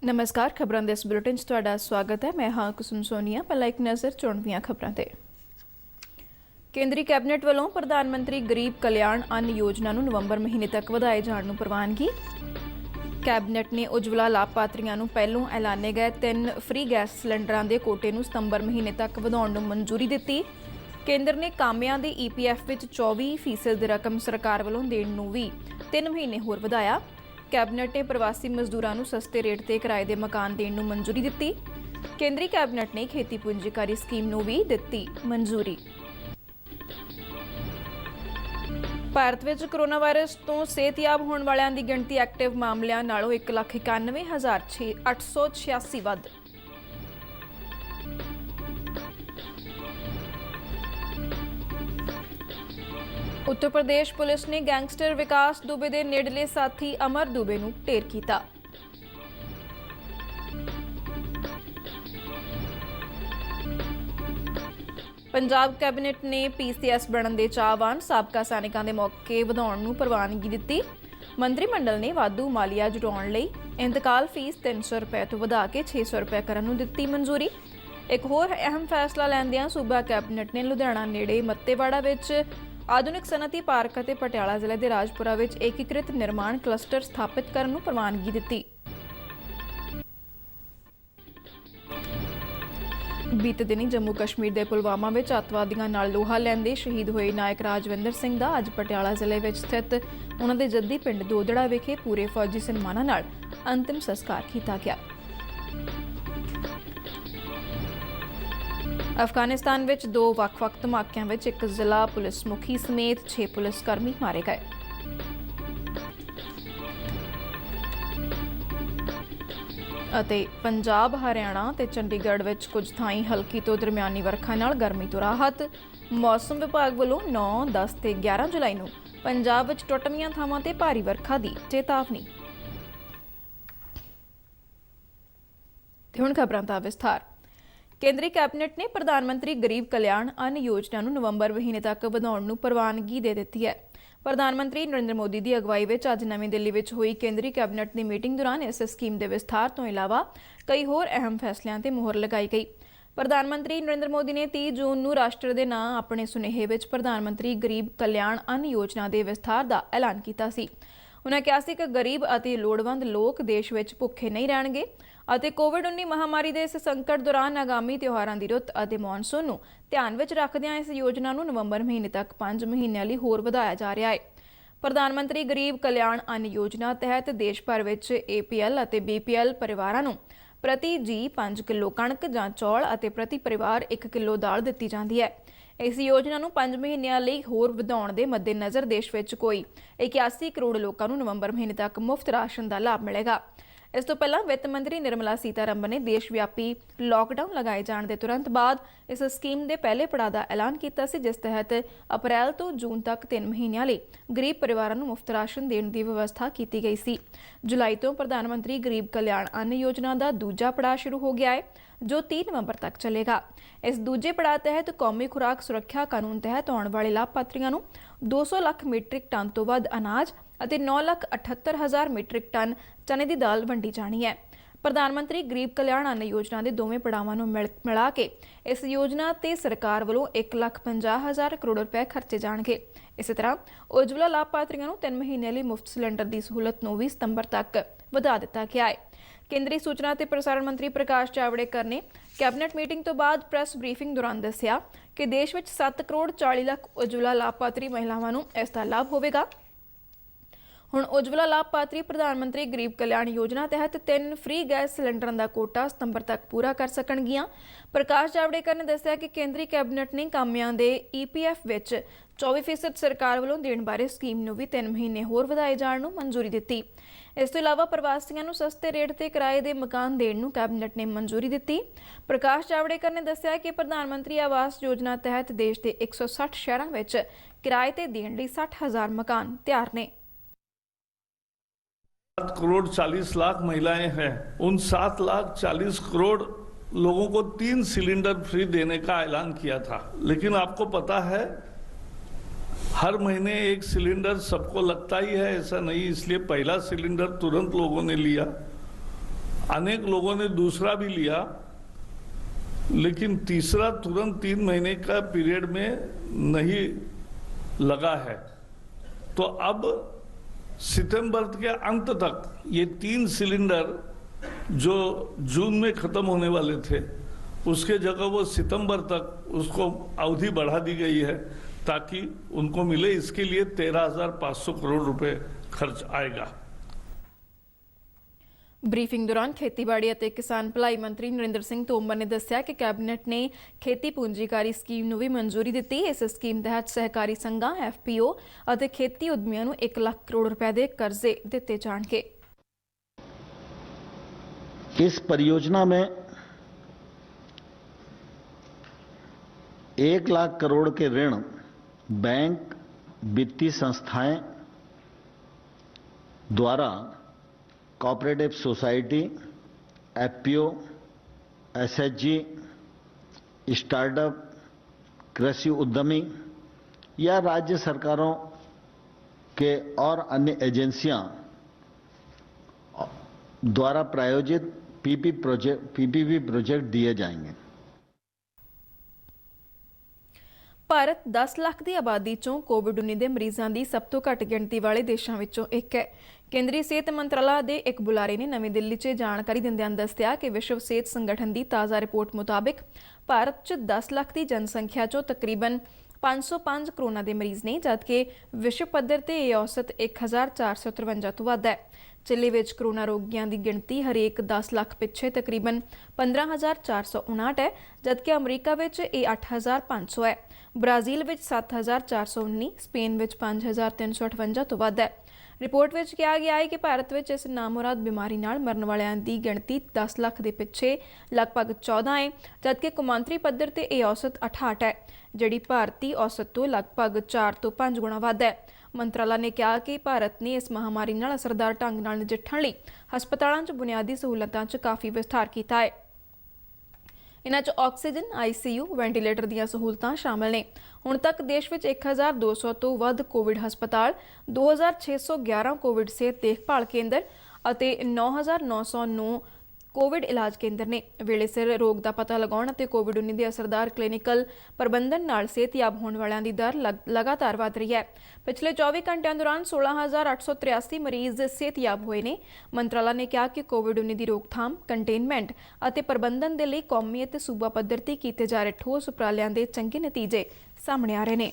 नमस्कार। खबरों के इस बुलेटिन तुहाडा स्वागत है। मैं हाँ कुसुम सोनिया। पहला एक नज़र चुण दीआं खबरों ते। केंद्रीय कैबिनेट वालों प्रधानमंत्री गरीब कल्याण अन्न योजना नूं नवंबर महीने तक वधाए जाण नूं प्रवानगी। कैबिनेट ने उज्जवला लाभपात्रियों नूं पहलों ऐलाने गए 3 फ्री गैस सिलेंडरां दे कोटे नूं सितंबर महीने तक वधाउण नूं मंजूरी दित्ती। केंद्र ने कामिਆਂ ਦੇ EPF ਵਿੱਚ 24% ਦੀ रकम सरकार ਵੱਲੋਂ देण नूं भी 3 महीने होर वधाया। कैबिनेट ने प्रवासी मजदूरों को सस्ते रेट ते किराए के मकान देने नूं मंजूरी दित्ती। केंद्रीय कैबिनेट ने खेती पूंजीकारी स्कीम नूं भी दित्ती मंजूरी। भारत विच कोरोना वायरस तो सेहतयाब होने वालों की गिणती एक्टिव मामलों नालों 1,91,886 वध। उत्तर प्रदेश पुलिस ने गैंगस्टर विकास दुबे के नेड़ले साथी अमर दुबे नूं ढेर किया। पंजाब कैबिनेट ने PCS बनने के चाहवान साबका सैनिकों के मौके वधाउण नूं प्रवानगी दित्ती। मंत्रिमंडल ने वाधू मालिया जुटाउण लई इंतकाल फीस 300 रुपए तो वधा के 600 रुपए करन नूं दित्ती मंजूरी। एक होर अहम फैसला लैंदिआं सूबा कैबिनेट ने लुधियाना नेड़े मत्तेवाड़ा विच आधुनिक सनअती पार्क और पटियाला जिले के राजपुरा विच एकीकृत निर्माण क्लस्टर स्थापित करने नूं प्रवानगी दित्ती। बीते दिनी जम्मू कश्मीर के पुलवामा विच अतवादियों नाल लोहा लैंदे शहीद होए नायक राजविंदर सिंह दा अज पटियाला जिले विच स्थित उन्हां दे जद्दी पिंड दोदड़ा विखे पूरे फौजी सन्मानां नाल अंतिम संस्कार किया गया। अफगानिस्तान विच 2 ਵੱਖ-ਵੱਖ धमाकिਆਂ विच एक जिला पुलिस मुखी समेत 6 पुलिसकर्मी मारे गए। ਅਤੇ पंजाब हरियाणा ते चंडीगढ़ विच कुछ थाई हल्की तो दरमियानी वर्खा नाल गर्मी तो राहत। मौसम विभाग वालों 9, 10 ते 11 जुलाई नूं पंजाब विच टुटवीआं थावां ते भारी वर्खा दी चेतावनी। हुण खबरां दा विस्तार। केंद्रीय कैबिनेट ने प्रधानमंत्री गरीब कल्याण अन्न योजना नूं नवंबर महीने तक वधाउण नूं प्रवानगी दे दित्ती है। प्रधानमंत्री नरेंद्र मोदी की अगवाई विच अज नवीं दिल्ली विच हुई केंद्रीय कैबिनेट की मीटिंग दौरान इस स्कीम के विस्तार तो इलावा कई होर अहम फैसलों ते मोहर लगाई गई। प्रधानमंत्री नरेंद्र मोदी ने 30 जून नूं राष्ट्र दे नां अपने सुनेहे विच प्रधानमंत्री गरीब कल्याण अन्न योजना के विस्तार का ऐलान किया सी। उन्होंने कहा कि गरीब और लोड़वंद लोग देश में भुखे नहीं रहणगे ਅਤੇ कोविड-19 महामारी के इस संकट दौरान आगामी त्योहारों की रुत और मॉनसून को ध्यान में रखदिआं इस योजना को नवंबर महीने तक 5 महीनों लिए होर वधाया जा रहा है। प्रधानमंत्री गरीब कल्याण अन्न योजना तहत देश भर में APL और BPL परिवारों को प्रति जी 5 किलो कणक जां चौल और प्रति परिवार 1 किलो दाल दी जाती है। इस योजना को 5 महीनों लिए होर वधाउण दे मद्देनज़र देश में कोई 81 करोड़ लोगों को नवंबर महीने तक मुफ्त राशन का लाभ मिलेगा। इस तो पहला वित्त मंत्री निर्मला सीतारमण ने देशव्यापी लॉकडाउन लगाए जाने के तुरंत बाद इस स्कीम के पहले पड़ाव का ऐलान किया, जिस तहत अप्रैल तो जून तक 3 महीनों लिए गरीब परिवारों को मुफ्त राशन देने की व्यवस्था की गई सी। जुलाई तो प्रधानमंत्री गरीब कल्याण अन्न योजना का दूजा पड़ाव शुरू हो गया है, जो 3 नवंबर तक चलेगा। इस दूजे पड़ाव तहत कौमी खुराक सुरक्षा कानून तहत आने वाले लाभपात्रियों को 200 लाख मीट्रिक टन तो वध अनाज और 9,78,000 मीट्रिक टन चने की दाल वंडी जानी है। प्रधानमंत्री गरीब कल्याण अन्न योजना के दोवें पड़ावां नूं मिला के इस योजना ते सरकार वालों 1,50,000 करोड़ रुपए खर्चे जाएंगे। इस तरह उज्जवला लाभपात्रियों को 3 महीने लिए मुफ्त सिलेंडर की सहूलत को भी सितंबर तक वधा दिता गया है। केंद्रीय सूचना ते प्रसारण मंत्री प्रकाश जावड़ेकर ने कैबिनेट मीटिंग तो बाद प्रैस ब्रीफिंग दौरान दस्सिया कि देश में 7 करोड़ 40 लाख उज्जवला लाभपात्री महिलावां नूं इसका लाभ होवेगा। हुण उज्जवला लाभपात्री प्रधानमंत्री गरीब कल्याण योजना तहत 3 फ्री गैस सिलेंडर का कोटा सितंबर तक पूरा कर सकणगियां। प्रकाश जावड़ेकर ने दस्सिया कि केंद्रीय कैबिनेट ने कामिਆਂ ਦੇ EPF विच 24% सरकार वालों देण बारे स्कीम नूं भी 3 महीने होर वधाए जाण नूं मंजूरी दित्ती। इस तो इलावा प्रवासियों को सस्ते रेट ते किराए के मकान देण नूं कैबिनेट ने मंजूरी दित्ती। प्रकाश जावड़ेकर ने दस्सिया कि प्रधानमंत्री आवास योजना तहत देश के 160 शहरों में किराए ते देण लई 60,000 मकान तैयार ने। 7 करोड़ 40 लाख महिलाएं हैं। उन 7 लाख 40 करोड़ लोगों को 3 सिलेंडर फ्री देने का ऐलान किया था, लेकिन आपको पता है हर महीने एक सिलेंडर सबको लगता ही है, ऐसा नहीं। इसलिए पहला सिलेंडर तुरंत लोगों ने लिया। अनेक लोगों ने दूसरा भी लिया, लेकिन तीसरा तुरंत 3 महीने का पीरियड में नहीं लगा है। तो अब सितंबर के अंत तक ये 3 सिलेंडर जो जून में खत्म होने वाले थे, उसके जगह वो सितंबर तक उसको अवधि बढ़ा दी गई है ताकि उनको मिले। इसके लिए 13,500 करोड़ रुपए खर्च आएगा। ਬਰੀਫਿੰਗ ਦੌਰਾਨ ਖੇਤੀਬਾੜੀ ਅਤੇ ਕਿਸਾਨ ਭਲਾਈ ਮੰਤਰੀ ਨਰਿੰਦਰ ਸਿੰਘ ਤੋਮਰ ਨੇ ਦੱਸਿਆ ਕਿ ਕੈਬਨਿਟ ਨੇ ਖੇਤੀ ਪੂੰਜੀਕਾਰੀ ਸਕੀਮ ਨੂੰ ਵੀ ਮਨਜ਼ੂਰੀ ਦਿੱਤੀ। ਇਸ ਸਕੀਮ ਤਹਿਤ ਸਹਿਕਾਰੀ ਸੰਘਾਂ, FPO ਅਤੇ ਖੇਤੀ ਉਦਮੀਆਂ ਨੂੰ 1 ਲੱਖ ਕਰੋੜ ਰੁਪਏ ਦੇ ਕਰਜ਼ੇ ਦਿੱਤੇ ਜਾਣਗੇ। इस परियोजना में 1 लाख करोड़ के ऋण बैंक, वित्तीय संस्थाएं द्वारा cooperative society, FPO, SHG, startup, कृषि उद्यमी या राज्य सरकारों के और अन्य एजेंसियां द्वारा प्रायोजित PPP प्रोजेक्ट दिए जाएंगे। ਭਾਰਤ 10 ਲੱਖ ਦੀ ਆਬਾਦੀ ਚੋਂ ਕੋਵਿਡ-19 ਦੇ ਮਰੀਜ਼ਾਂ ਦੀ ਸਭ ਤੋਂ ਘੱਟ ਗਿਣਤੀ ਵਾਲੇ ਦੇਸ਼ਾਂ ਵਿੱਚੋਂ ਇੱਕ ਹੈ। ਕੇਂਦਰੀ ਸਿਹਤ ਮੰਤਰਾਲਾ ਦੇ ਇੱਕ ਬੁਲਾਰੇ ਨੇ ਨਵੀਂ ਦਿੱਲੀ 'ਚ ਜਾਣਕਾਰੀ ਦਿੰਦਿਆਂ ਦੱਸਿਆ ਕਿ ਵਿਸ਼ਵ ਸਿਹਤ ਸੰਗਠਨ ਦੀ ਤਾਜ਼ਾ ਰਿਪੋਰਟ ਮੁਤਾਬਿਕ ਭਾਰਤ 'ਚ 10 ਲੱਖ ਦੀ ਜਨਸੰਖਿਆ 'ਚੋਂ ਤਕਰੀਬਨ 505 ਕਰੋਨਾ ਦੇ ਮਰੀਜ਼ ਨੇ, ਜਦਕਿ ਵਿਸ਼ਵ ਪੱਧਰ ਤੇ ਇਹ ਔਸਤ 1453 ਤੋਂ ਵੱਧ ਹੈ। ਚਿਲੀ ਵਿੱਚ ਕਰੋਨਾ ਰੋਗੀਆਂ ਦੀ ਗਿਣਤੀ ਹਰੇਕ 10 ਲੱਖ ਪਿੱਛੇ ਤਕਰੀਬਨ 15,459 ਹੈ, ਜਦਕਿ ਅਮਰੀਕਾ ਵਿੱਚ ਇਹ 8,500 ਹੈ। ਬ੍ਰਾਜ਼ੀਲ ਵਿੱਚ 7,419, ਸਪੇਨ ਵਿੱਚ 5,358 ਤੋਂ ਵੱਧ ਹੈ। ਰਿਪੋਰਟ ਵਿੱਚ ਕਿਹਾ ਗਿਆ ਹੈ ਕਿ ਭਾਰਤ ਵਿੱਚ ਇਸ ਨਾਮੁਰਾਦ ਬਿਮਾਰੀ ਨਾਲ ਮਰਨ ਵਾਲਿਆਂ ਦੀ ਗਿਣਤੀ 10 ਲੱਖ ਦੇ ਪਿੱਛੇ ਲਗਭਗ 14 ਹੈ, ਜਦਕਿ ਕੌਮਾਂਤਰੀ ਪੱਧਰ ਤੇ ਇਹ ਔਸਤ 68 ਹੈ, ਜਿਹੜੀ ਭਾਰਤੀ ਔਸਤ ਤੋਂ ਲਗਭਗ 4 ਤੋਂ 5 ਗੁਣਾ ਵੱਧ ਹੈ। ਮੰਤਰਾਲਾ ਨੇ ਕਿਹਾ ਕਿ ਭਾਰਤ ਨੇ ਇਸ ਮਹਾਮਾਰੀ ਨਾਲ ਅਸਰਦਾਰ ਢੰਗ ਨਾਲ ਨਜਿੱਠਣ ਲਈ ਹਸਪਤਾਲਾਂ 'ਚ ਬੁਨਿਆਦੀ ਸਹੂਲਤਾਂ 'ਚ ਕਾਫੀ ਵਿਸਥਾਰ ਕੀਤਾ ਹੈ। ਇਨ੍ਹਾਂ 'ਚ ਆਕਸੀਜਨ, ICU, ਵੈਂਟੀਲੇਟਰ ਦੀਆਂ ਸਹੂਲਤਾਂ ਸ਼ਾਮਲ ਨੇ। ਹੁਣ ਤੱਕ ਦੇਸ਼ ਵਿੱਚ 1,200 ਤੋਂ ਵੱਧ ਕੋਵਿਡ ਹਸਪਤਾਲ, 2,611 ਕੋਵਿਡ ਸਿਹਤ ਦੇਖਭਾਲ ਕੇਂਦਰ ਅਤੇ 9,909 ਕੋਵਿਡ ਇਲਾਜ ਕੇਂਦਰ ਨੇ। ਵੇਲੇ ਸਿਰ ਰੋਗ ਦਾ ਪਤਾ ਲਗਾਉਣ ਅਤੇ ਕੋਵਿਡ-19 ਦੇ ਅਸਰਦਾਰ ਕਲੀਨਿਕਲ ਪ੍ਰਬੰਧਨ ਨਾਲ ਸਿਹਤਯਾਬ ਹੋਣ ਵਾਲਿਆਂ ਦੀ ਦਰ ਲਗਾਤਾਰ ਵਧ ਰਹੀ ਹੈ। ਪਿਛਲੇ 24 ਘੰਟਿਆਂ ਦੌਰਾਨ 16,883 ਮਰੀਜ਼ ਸਿਹਤਯਾਬ ਹੋਏ ਨੇ। ਮੰਤਰਾਲਾ ਨੇ ਕਿਹਾ ਕਿ ਕੋਵਿਡ-19 ਦੀ ਰੋਕਥਾਮ, ਕੰਟੇਨਮੈਂਟ ਅਤੇ ਪ੍ਰਬੰਧਨ ਦੇ ਲਈ ਕੌਮੀ ਅਤੇ ਸੂਬਾ ਪੱਧਰ ਤੇ ਕੀਤੇ ਜਾ ਰਹੇ ਠੋਸ ਉਪਰਾਲਿਆਂ ਦੇ ਚੰਗੇ ਨਤੀਜੇ ਸਾਹਮਣੇ ਆ ਰਹੇ ਨੇ।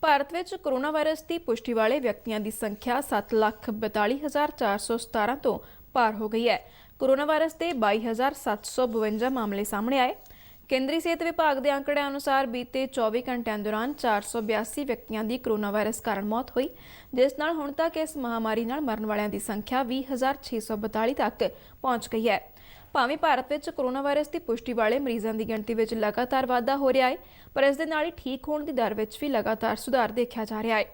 ਭਾਰਤ ਵਿੱਚ ਕੋਰੋਨਾ ਵਾਇਰਸ ਦੀ ਪੁਸ਼ਟੀ ਵਾਲੇ ਵਿਅਕਤੀਆਂ ਦੀ ਸੰਖਿਆ 7,42,417 ਤੋਂ ਪਾਰ ਹੋ ਗਈ ਹੈ। ਕੋਰੋਨਾ ਵਾਇਰਸ ਦੇ 22,752 ਮਾਮਲੇ ਸਾਹਮਣੇ ਆਏ। ਕੇਂਦਰੀ ਸਿਹਤ ਵਿਭਾਗ ਦੇ ਅੰਕੜਿਆਂ ਅਨੁਸਾਰ ਬੀਤੇ 24 ਘੰਟਿਆਂ ਦੌਰਾਨ 482 ਵਿਅਕਤੀਆਂ ਦੀ ਕੋਰੋਨਾ ਵਾਇਰਸ ਕਾਰਨ ਮੌਤ ਹੋਈ, ਜਿਸ ਨਾਲ ਹੁਣ ਤੱਕ ਇਸ ਮਹਾਮਾਰੀ ਨਾਲ ਮਰਨ ਵਾਲਿਆਂ ਦੀ ਸੰਖਿਆ 20,642 ਤੱਕ ਪਹੁੰਚ ਗਈ ਹੈ। ਭਾਵੇਂ ਭਾਰਤ ਵਿੱਚ ਕੋਰੋਨਾ ਵਾਇਰਸ ਦੀ ਪੁਸ਼ਟੀ ਵਾਲੇ ਮਰੀਜ਼ਾਂ ਦੀ ਗਿਣਤੀ ਵਿੱਚ ਲਗਾਤਾਰ ਵਾਧਾ ਹੋ ਰਿਹਾ ਹੈ, ਪਰ ਇਸ ਦੇ ਨਾਲ ਹੀ ਠੀਕ ਹੋਣ ਦੀ ਦਰ ਵਿੱਚ ਵੀ ਲਗਾਤਾਰ ਸੁਧਾਰ ਦੇਖਿਆ ਜਾ ਰਿਹਾ ਹੈ।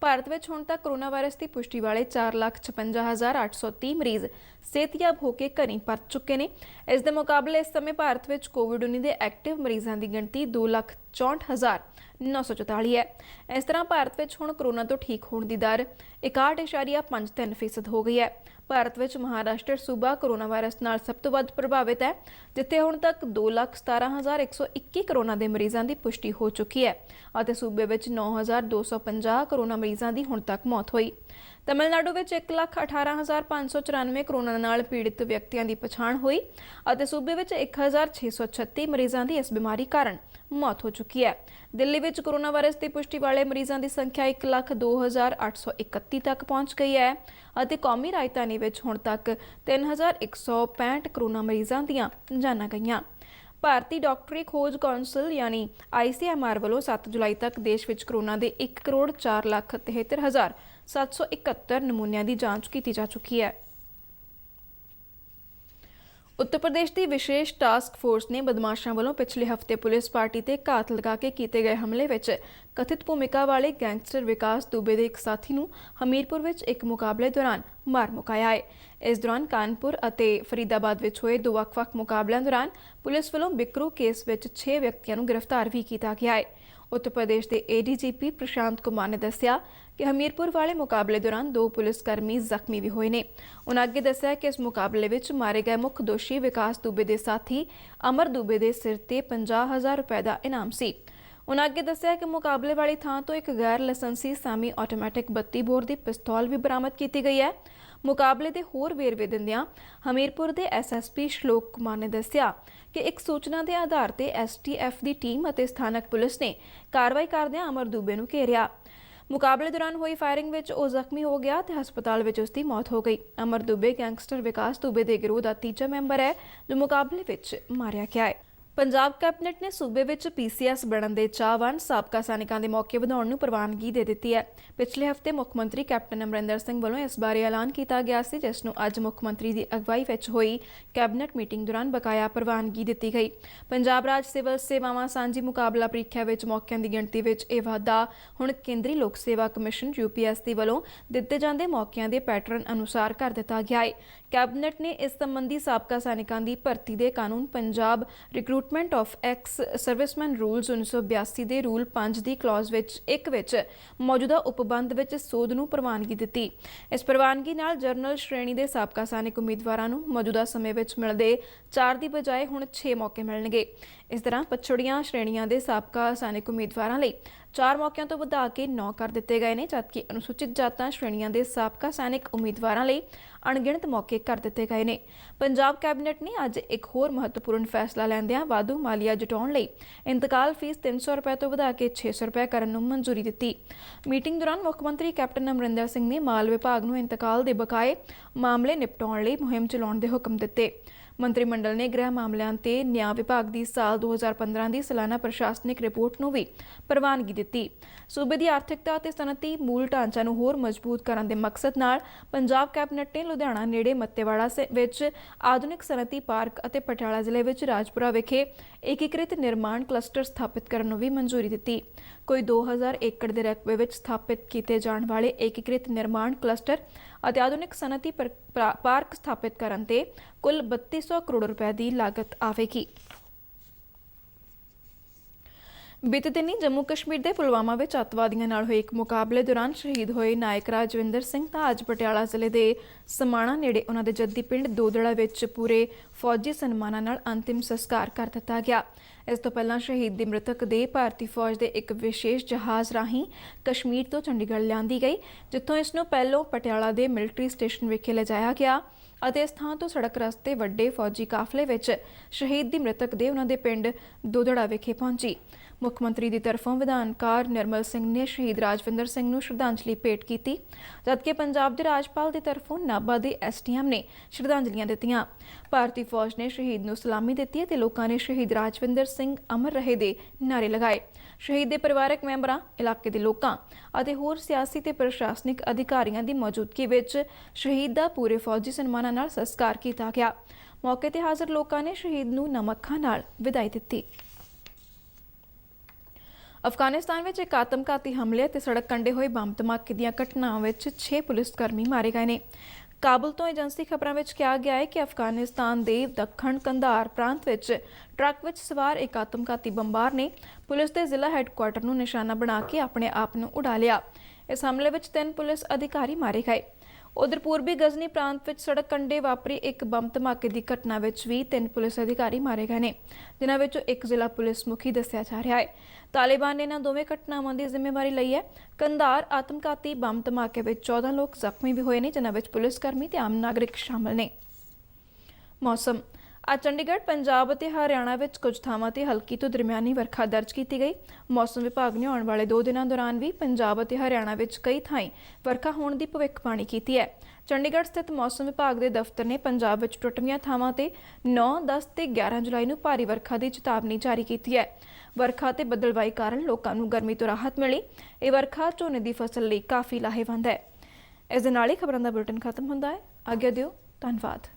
ਭਾਰਤ ਵਿੱਚ ਹੁਣ ਤੱਕ ਕੋਰੋਨਾ ਵਾਇਰਸ ਦੀ ਪੁਸ਼ਟੀ ਵਾਲੇ 4,56,830 ਮਰੀਜ਼ ਸਿਹਤਯਾਬ ਹੋ ਕੇ ਘਰੀਂ ਪਰਤ ਚੁੱਕੇ ਨੇ। ਇਸ ਦੇ ਮੁਕਾਬਲੇ ਇਸ ਸਮੇਂ ਭਾਰਤ ਵਿੱਚ ਕੋਵਿਡ-19 ਦੇ ਐਕਟਿਵ ਮਰੀਜ਼ਾਂ ਦੀ ਗਿਣਤੀ 2,64,944 ਹੈ। ਇਸ ਤਰ੍ਹਾਂ ਭਾਰਤ ਵਿੱਚ ਹੁਣ ਕੋਰੋਨਾ ਤੋਂ ਠੀਕ ਹੋਣ ਦੀ ਦਰ 61.53% ਹੋ ਗਈ ਹੈ। ਭਾਰਤ ਵਿੱਚ ਮਹਾਰਾਸ਼ਟਰ ਸੂਬਾ ਕੋਰੋਨਾ ਵਾਇਰਸ ਨਾਲ ਸਭ ਤੋਂ ਵੱਧ ਪ੍ਰਭਾਵਿਤ ਹੈ, ਜਿੱਥੇ ਹੁਣ ਤੱਕ 2,17,121 ਕੋਰੋਨਾ ਦੇ ਮਰੀਜ਼ਾਂ ਦੀ ਪੁਸ਼ਟੀ ਹੋ ਚੁੱਕੀ ਹੈ ਅਤੇ ਸੂਬੇ ਵਿੱਚ 9,250 ਕੋਰੋਨਾ ਮਰੀਜ਼ਾਂ ਦੀ ਹੁਣ ਤੱਕ ਮੌਤ ਹੋਈ। ਤਮਿਲਨਾਡੂ ਵਿੱਚ 1,18,594 ਕੋਰੋਨਾ ਨਾਲ ਪੀੜਿਤ ਵਿਅਕਤੀਆਂ ਦੀ ਪਛਾਣ ਹੋਈ ਅਤੇ ਸੂਬੇ ਵਿੱਚ 1,636 ਮਰੀਜ਼ਾਂ ਦੀ ਇਸ ਬਿਮਾਰੀ ਕਾਰਨ ਮੌਤ ਹੋ ਚੁੱਕੀ ਹੈ। ਦਿੱਲੀ ਵਿੱਚ ਕੋਰੋਨਾ ਵਾਇਰਸ ਦੀ ਪੁਸ਼ਟੀ ਵਾਲੇ ਮਰੀਜ਼ਾਂ ਦੀ ਸੰਖਿਆ 1,02,831 ਤੱਕ ਪਹੁੰਚ ਗਈ ਹੈ ਅਤੇ ਕੌਮੀ ਰਾਜਧਾਨੀ ਵਿੱਚ ਹੁਣ ਤੱਕ 3,165 ਕੋਰੋਨਾ ਮਰੀਜ਼ਾਂ ਦੀਆਂ ਜਾਨਾਂ ਗਈਆਂ। ਭਾਰਤੀ ਡਾਕਟਰੀ ਖੋਜ ਕੌਂਸਲ ਯਾਨੀ ICMR ਵੱਲੋਂ 7 ਜੁਲਾਈ ਤੱਕ ਦੇਸ਼ ਵਿੱਚ ਕੋਰੋਨਾ ਦੇ 1,04,73,771 ਨਮੂਨਿਆਂ ਦੀ ਜਾਂਚ ਕੀਤੀ ਜਾ ਚੁੱਕੀ ਹੈ। उत्तर प्रदेश की विशेष टास्क फोर्स ने बदमाशों वालों पिछले हफ्ते पुलिस पार्टी ते घात लगा के किए गए हमले विच कथित भूमिका वाले गैंगस्टर विकास दुबे के एक साथी नूं हमीरपुर विच एक मुकाबले दौरान मार मुकाया है। इस दौरान कानपुर और फरीदाबाद विच होए 2 ਵੱਖ-ਵੱਖ मुकाबलों दौरान पुलिस वालों बिकरू केस विच 6 व्यक्तियों नूं गिरफ्तार भी किया गया है। उत्तर प्रदेश के ADGP प्रशांत कुमार ने दस्सिया कि हमीरपुर वाले मुकाबले दौरान 2 पुलिसकर्मी जख्मी भी हुए ने। उन्होंने अगे दस्सिया कि इस मुकाबले विच मारे गए मुख्य दोषी विकास दुबे के साथी अमर दुबे के सिर ते 50,000 रुपए का इनाम सी। उन्होंने अगे दस्सिया कि मुकाबले वाली थां तो एक गैर लाइसेंसी सामी ऑटोमैटिक 32 बोर की पिस्तौल भी बरामद की गई है। मुकाबले के होर वेरवे दिंदियां हमीरपुर के SSP श्लोक कुमार ने दस्सिया कि एक सूचना के आधार पर STF की टीम और स्थानक पुलिस ने कार्रवाई करदियां अमर दुबे नूं घेरिया। मुकाबले दौरान हुई फायरिंग विच वह जख्मी हो गया तो हस्पताल विच उसकी मौत हो गई। अमर दुबे गैंगस्टर विकास दुबे के गिरोह का तीजा मैंबर है जो मुकाबले विच मारिया गया है। पंजाब कैबिनेट ने सूबे विच PCS बनने के चाहवान साबका सैनिकों के मौके वधाउण नूं प्रवानगी दे दी है। पिछले हफ्ते मुख्यमंत्री कैप्टन अमरिंदर सिंह वालों इस बारे ऐलान किया गया सी, जिस नूं अज मुख्यमंत्री की अगवाई विच हुई कैबिनेट मीटिंग दौरान बकाया प्रवानगी दी गई। पंजाब राज सिविल सेवावां सांझी मुकाबला प्रीख्या विच मौकों की गिणती विच यह वाधा हुण केंद्री लोक सेवा कमिशन UPSC वालों दिते जांदे मौकों के पैटर्न अनुसार कर दिता गया है। कैबिनेट ने इस संबंधी साबका सैनिकों की भर्ती के कानून Punjab recruitment of ex serviceman rules 1982 के रूल 5 की क्लॉज एक मौजूदा उपबंध विच सोध नूं प्रवानगी दी। इस प्रवानगी नाल जरनल श्रेणी के साबका सैनिक उम्मीदवारों नूं मौजूदा समय विच मिलदे 4 की बजाय हुण 6 मौके मिलणगे। इस तरह पछड़ियां श्रेणियां के साबका सैनिक उम्मीदवारों लई 4 मौकों तो वधा के 9 कर दिते गए हैं, जबकि अनुसूचित जातां श्रेणियां के साबका सैनिक उम्मीदवारों लई अणगिणत मौके कर दिते गए हैं। पंजाब कैबिनेट ने अज एक होर महत्वपूर्ण फैसला लैंदियां वाधू मालिया जुटाउण लई इंतकाल फीस 300 रुपए तो वधा के 600 रुपए करन नूं मंजूरी दी। मीटिंग दौरान मुख्यमंत्री कैप्टन अमरिंदर सिंह ने माल विभाग नूं इंतकाल के बकाए मामले निपटाउण लई मुहिम चलाउण दे हुक्म दिते। मंत्रिमंडल ने गृह मामलों ते न्याय विभाग की साल 2015 की सालाना प्रशासनिक रिपोर्ट नूं भी प्रवानगी दी। सूबे की आर्थिकता ते सनअती मूल ढांचा नूं होर मजबूत करन दे मकसद नाल पंजाब कैबिनेट ने लुधियाना नेड़े मत्तेवाड़ा विच आधुनिक सनअती पार्क अते पटियाला जिले विच राजपुरा विखे एकीकृत निर्माण क्लस्टर स्थापित करन नूं भी मंजूरी दी। कोई 2000 एकड़ के रकबे विच स्थापित किए जाने वाले एकीकृत निर्माण क्लस्टर अते आधुनिक सनअती पार्क स्थापित करन ते कुल 3200 करोड़ रुपए की लागत आवेगी। बीते दिनी जम्मू कश्मीर के पुलवामा में अतवादियों नाल होए एक मुकाबले दौरान शहीद होए नायक राजविंदर सिंह का अज पटियाला जिले के समाणा नेड़े उन्हां दे जद्दी पिंड दोदड़ा विच पूरे फौजी सन्मानां नाल अंतिम संस्कार कर दिता गया। इस तो पहला शहीद दी मृतक दे भारतीय फौज के एक विशेष जहाज़ राही कश्मीर तो चंडीगढ़ लिआंदी गई, जिथों इसनूं पहलों पटियाला के मिलिट्री स्टेशन विखे लिजाया गया ਅਤੇ इस थां तो सड़क रस्ते वड्डे फौजी काफले विच शहीद दी मृतक दे उन्हां दे पिंड दोदड़ा विखे पहुंची। मुख्यमंत्री की तरफों विधानकार निर्मल सिंह ने शहीद राजविंदर सिंह नूं श्रद्धांजलि भेंट की, जबकि पंजाब के राज्यपाल की तरफों नाभा के SDM ने श्रद्धांजलियां दित्तियां। भारतीय फौज ने शहीद नूं सलामी दित्ती ते लोकां ने शहीद राजविंदर सिंह अमर रहे दे नारे लगाए। शहीद के परिवारक मैंबरां, इलाके के लोकां अते होर सियासी ते प्रशासनिक अधिकारियों की मौजूदगी विच शहीद का पूरे फौजी सन्मानां नाल संस्कार किया गया। मौके ते हाज़र लोकां ने शहीद नूं नमक्खां नाल विदाई दित्ती। अफगानिस्तान में एक आतमघाती हमले ते सड़क कंढे होए बंब धमाके दी घटनावां विच 6 पुलिसकर्मी मारे गए हैं। काबुल तो एजेंसी खबरों में कहा गया है कि अफगानिस्तान के दक्षिण कंधार प्रांत विच ट्रक विच सवार एक आतमघाती बंबार ने पुलिस के जिला हैडकुआटर नूं निशाना बना के अपने आप नूं उड़ा लिया। इस हमले विच 3 पुलिस अधिकारी मारे गए। उधर पूर्वी गजनी प्रांत विच सड़क कंढे वापरी एक बंब धमाके की घटना विच भी 3 पुलिस अधिकारी मारे गए हैं, जिन्हां विचों एक जिला पुलिस मुखी दस्सिया जा रहा है। तालिबान ने इन्हां दोवें घटनावां की जिम्मेवारी लई है। कंधार आतमघाती बंब धमाके विच 14 लोग जख्मी भी हुए हैं, जिन्हां विच पुलिसकर्मी ते आम नागरिक शामिल ने। मौसम आज चंडीगढ़, पंजाब और हरियाणा में कुछ थावां ते हल्की तो दरमियानी वर्खा दर्ज की गई। मौसम विभाग ने आने वाले 2 दिनों दौरान भी पंजाब और हरियाणा में कई थाई वर्खा होने की भविष्यवाणी की है। चंडीगढ़ स्थित मौसम विभाग के दफ्तर ने पंजाब में टुटवियां थावां ते 9, 10 ते 11 जुलाई को भारी वर्खा की चेतावनी जारी की है। वर्खा ते बदलवाई कारण लोगों को गर्मी तो राहत मिली। ये वर्खा झोने की फसल लिए काफ़ी लाहेवंद है। इस दे नाल ही खबरों का बुलेटिन खत्म होता है। आज्ञा दिओ, धन्यवाद।